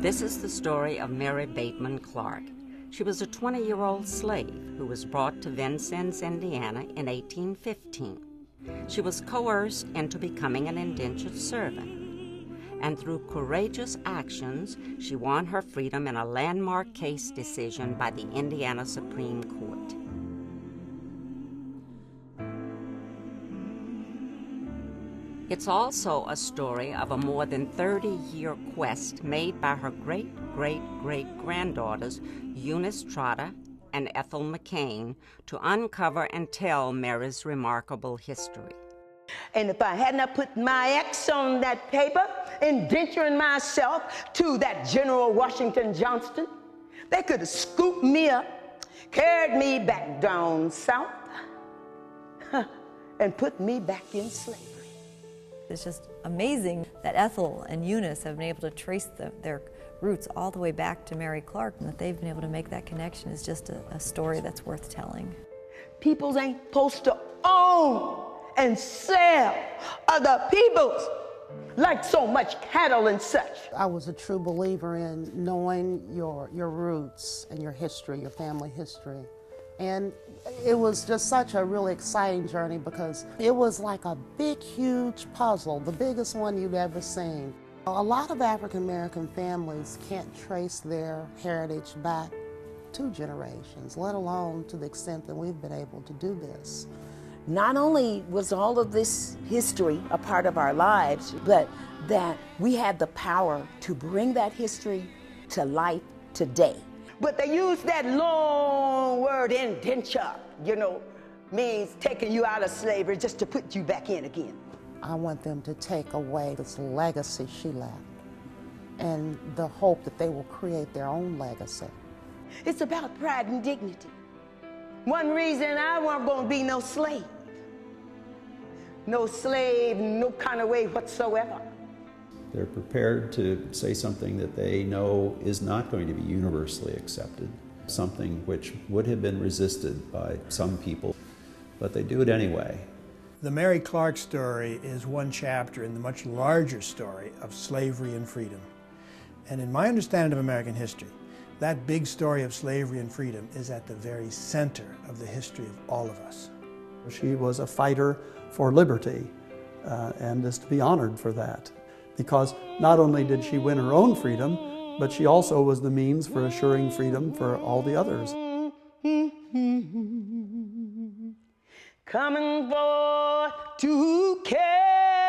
This is the story of Mary Bateman Clark. She was a 20-year-old slave who was brought to Vincennes, Indiana in 1815. She was coerced into becoming an indentured servant, and through courageous actions, she won her freedom in a landmark case decision by the Indiana Supreme Court. It's also a story of a more than 30-year quest made by her great-great-great-granddaughters, Eunice Trotter and Ethel McCain, to uncover and tell Mary's remarkable history. And if I had not put my X on that paper, indenturing myself to that General Washington Johnston, they could have scooped me up, carried me back down south, and put me back in slavery. It's just amazing that Ethel and Eunice have been able to trace their roots all the way back to Mary Clark, and that they've been able to make that connection is just a story that's worth telling. Peoples ain't supposed to own and sell other peoples like so much cattle and such. I was a true believer in knowing your roots and your history, your family history. And it was just such a really exciting journey because it was like a big, huge puzzle, the biggest one you've ever seen. A lot of African American families can't trace their heritage back 2 generations, let alone to the extent that we've been able to do this. Not only was all of this history a part of our lives, but that we had the power to bring that history to life today. But they use that long word indenture, means taking you out of slavery just to put you back in again. I want them to take away this legacy she left and the hope that they will create their own legacy. It's about pride and dignity. One reason I wasn't going to be no slave. No slave, no kind of way whatsoever. They're prepared to say something that they know is not going to be universally accepted, something which would have been resisted by some people, but they do it anyway. The Mary Clark story is one chapter in the much larger story of slavery and freedom. And in my understanding of American history, that big story of slavery and freedom is at the very center of the history of all of us. She was a fighter for liberty and is to be honored for that, because not only did she win her own freedom, but she also was the means for assuring freedom for all the others. Coming forth to care.